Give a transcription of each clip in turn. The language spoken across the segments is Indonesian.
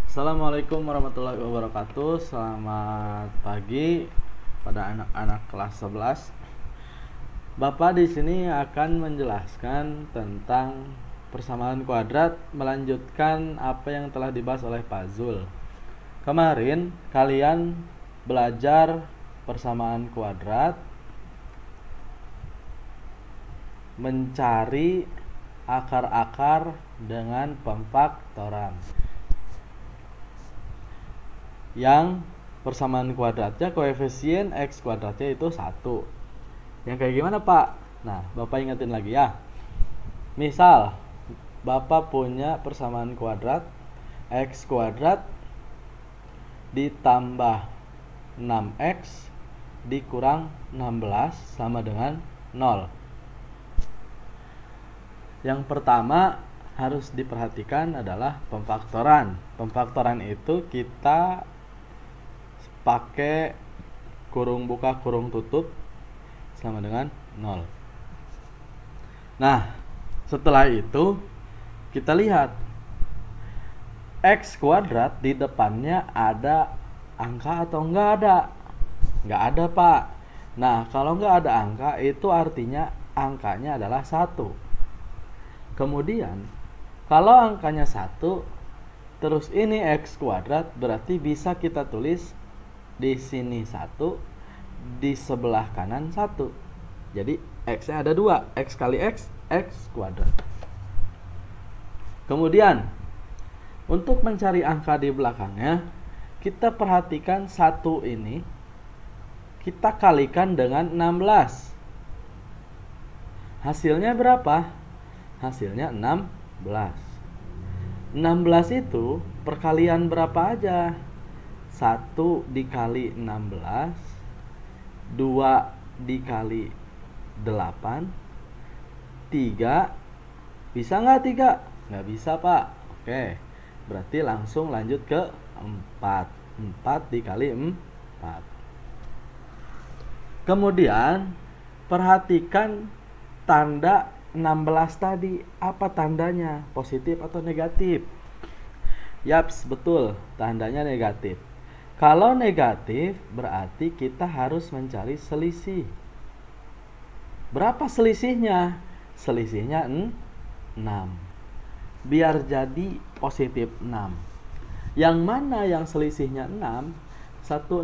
Assalamualaikum warahmatullahi wabarakatuh. Selamat pagi pada anak-anak kelas 11. Bapak di sini akan menjelaskan tentang persamaan kuadrat, melanjutkan apa yang telah dibahas oleh Pak Zul. Kemarin kalian belajar persamaan kuadrat, mencari akar-akar dengan pemfaktoran. Yang persamaan kuadratnya koefisien x kuadratnya itu 1. Yang kayak gimana, Pak? Nah, Bapak ingetin lagi ya. Misal Bapak punya persamaan kuadrat x kuadrat ditambah 6x dikurang 16 sama dengan 0. Yang pertama harus diperhatikan adalah pemfaktoran. Pemfaktoran itu kita pakai kurung buka kurung tutup sama dengan 0. Nah, setelah itu kita lihat x kuadrat di depannya ada angka atau enggak ada? Enggak ada, Pak. Nah, kalau enggak ada angka itu artinya angkanya adalah 1. Kemudian kalau angkanya 1 terus ini x kuadrat, berarti bisa kita tulis di sini 1, di sebelah kanan 1. Jadi x-nya ada 2, x kali x, x kuadrat. Kemudian untuk mencari angka di belakangnya, kita perhatikan 1 ini kita kalikan dengan 16. Hasilnya berapa? Hasilnya 16. 16 itu perkalian berapa aja? 1 dikali 16, 2 dikali 8, 3. Bisa nggak 3? Nggak bisa, Pak. Oke, berarti langsung lanjut ke 4. 4 dikali 4. Kemudian perhatikan tanda 16 tadi. Apa tandanya? Positif atau negatif? Yaps, betul. Tandanya negatif. Kalau negatif berarti kita harus mencari selisih. Berapa selisihnya? Selisihnya 6. Biar jadi positif 6. Yang mana yang selisihnya 6? 116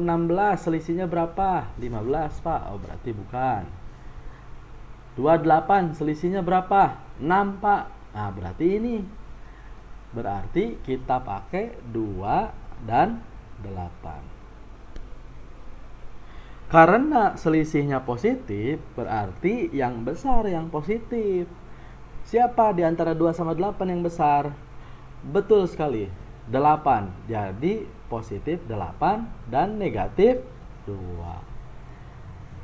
selisihnya berapa? 15, Pak. Oh, berarti bukan. 28 selisihnya berapa? 6, Pak. Nah, berarti ini. Berarti kita pakai 2 dan 8. Karena selisihnya positif, berarti yang besar yang positif. Siapa di antara 2 sama 8 yang besar? Betul sekali, 8. Jadi positif 8 dan negatif 2.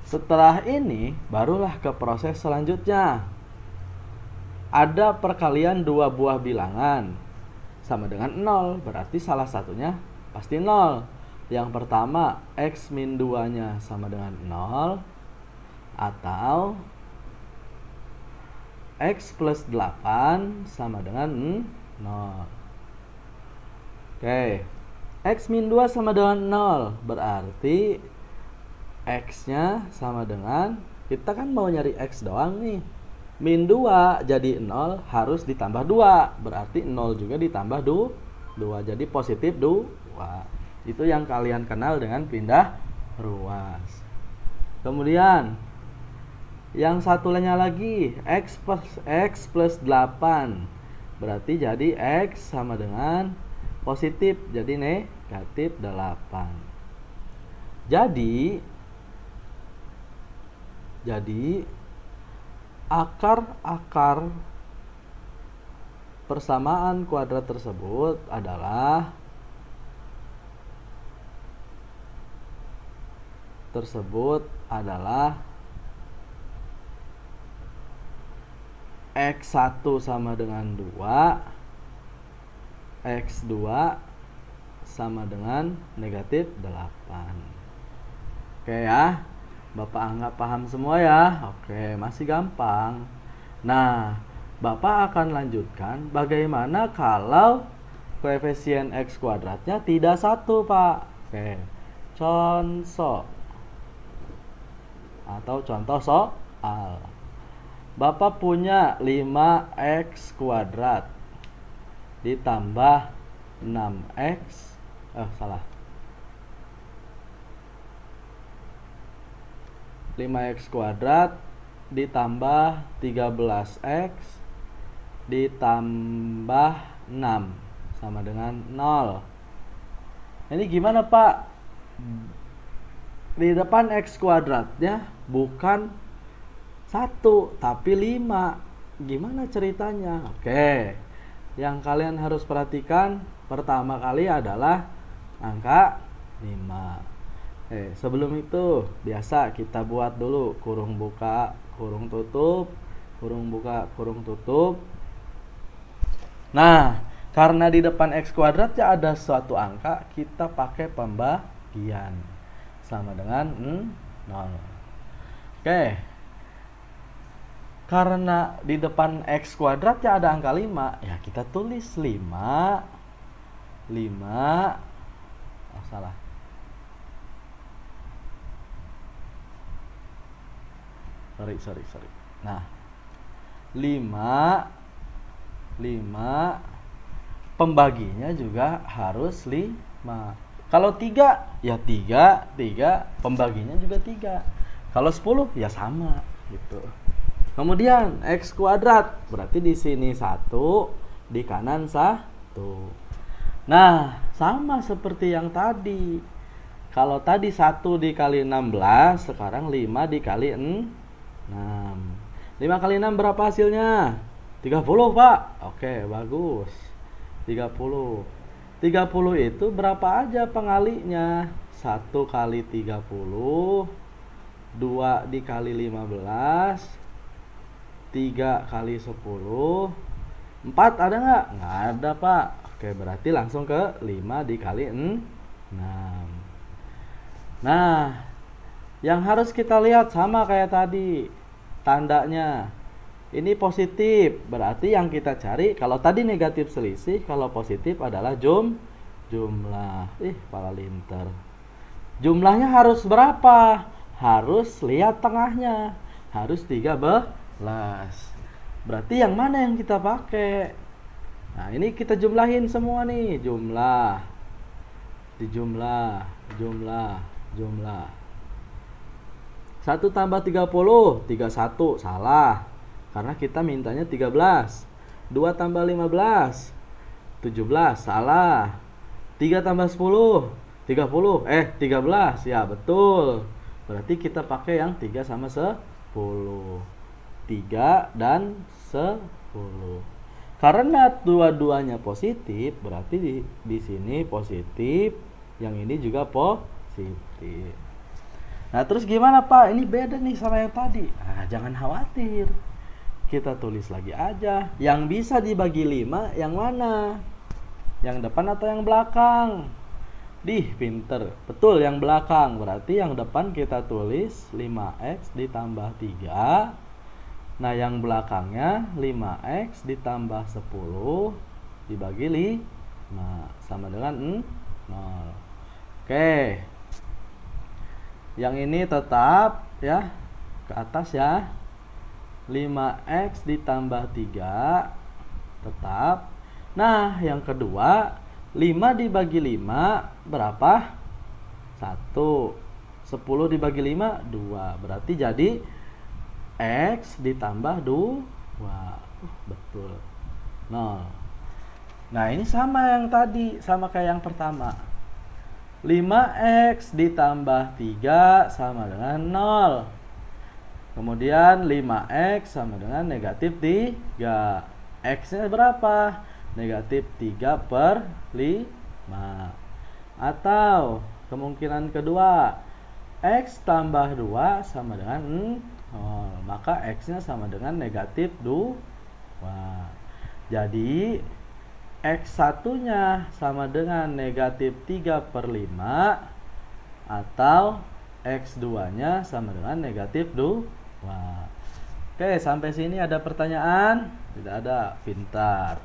Setelah ini barulah ke proses selanjutnya. Ada perkalian dua buah bilangan sama dengan 0, berarti salah satunya pasti 0. Yang pertama x min 2 nya sama dengan 0, atau x plus 8 sama dengan 0. Oke, x min 2 sama dengan 0, berarti x nya sama dengan, kita kan mau nyari x doang nih, min 2 jadi 0 harus ditambah 2, berarti 0 juga ditambah 2, jadi positif 2. Itu yang kalian kenal dengan pindah ruas. Kemudian yang satu lainnya lagi, x plus 8, berarti jadi x sama dengan positif, jadi negatif 8. Jadi akar-akar persamaan kuadrat tersebut adalah x1 sama dengan 2, x2 sama dengan negatif 8. Oke ya, Bapak anggap paham semua ya. Oke, masih gampang. Nah, Bapak akan lanjutkan bagaimana kalau koefisien X kuadratnya tidak 1, Pak. Oke. Contoh. Atau contoh soal. Bapak punya 5X kuadrat ditambah 6X. Salah. 5X kuadrat ditambah 13X ditambah 6 sama dengan 0. Ini gimana, Pak? Di depan X kuadratnya bukan 1 tapi 5. Gimana ceritanya? Oke. Yang kalian harus perhatikan pertama kali adalah angka 5. Sebelum itu biasa kita buat dulu kurung buka, kurung tutup, kurung buka, kurung tutup. Nah, karena di depan X kuadratnya ada suatu angka, kita pakai pembagian sama dengan 0. Oke. Karena di depan X kuadratnya ada angka 5, ya kita tulis 5. Salah. Sorry. Nah, 5 pembaginya juga harus 5. Kalau 3 ya 3 pembaginya juga 3. Kalau 10 ya sama gitu. Kemudian X kuadrat berarti di sini 1, di kanan 1. Nah, sama seperti yang tadi. Kalau tadi 1 dikali 16, sekarang 5 dikali 6. 5 kali 6 berapa hasilnya? 30, Pak. Oke, bagus. 30 itu berapa aja pengalinya? 1 kali 30, 2 dikali 15, 3 kali 10, 4 ada nggak? Nggak ada, Pak. Oke, berarti langsung ke 5 dikali 6. Nah, yang harus kita lihat sama kayak tadi, tandanya. Ini positif, berarti yang kita cari, kalau tadi negatif selisih, kalau positif adalah jumlah. Kepala linter. Jumlahnya harus berapa? Harus lihat tengahnya. Harus 13. Berarti yang mana yang kita pakai? Nah, ini kita jumlahin semua nih. Jumlah. 1 tambah 30, 31, salah. Karena kita mintanya 13. 2 tambah 15, 17, salah. 3 tambah 10, 30, 13, ya betul. Berarti kita pakai yang 3 sama 10. 3 dan 10. Karena dua-duanya positif, berarti di sini positif, yang ini juga positif. Nah, terus gimana, Pak? Ini beda nih sama yang tadi. Nah, jangan khawatir. Kita tulis lagi aja. Yang bisa dibagi 5 yang mana? Yang depan atau yang belakang? Pinter. Betul, yang belakang. Berarti yang depan kita tulis 5X ditambah 3. Nah, yang belakangnya 5X ditambah 10 dibagi 5 sama dengan 0. Oke. Yang ini tetap ya ke atas ya. 5X ditambah 3 tetap. Nah, yang kedua 5 dibagi 5 berapa? 1. 10 dibagi 5 2. Berarti jadi X ditambah 2. Betul. 0. Nah, ini sama yang tadi, sama kayak yang pertama. 5X ditambah 3 sama dengan 0. Kemudian 5X sama dengan negatif 3. X-nya berapa? Negatif 3/5. Atau kemungkinan kedua, X tambah 2 sama dengan 0. Maka X-nya sama dengan negatif 2. Jadi X1-nya sama dengan negatif 3/5 atau X2-nya sama dengan negatif 2. Oke, sampai sini ada pertanyaan? Tidak ada, pintar.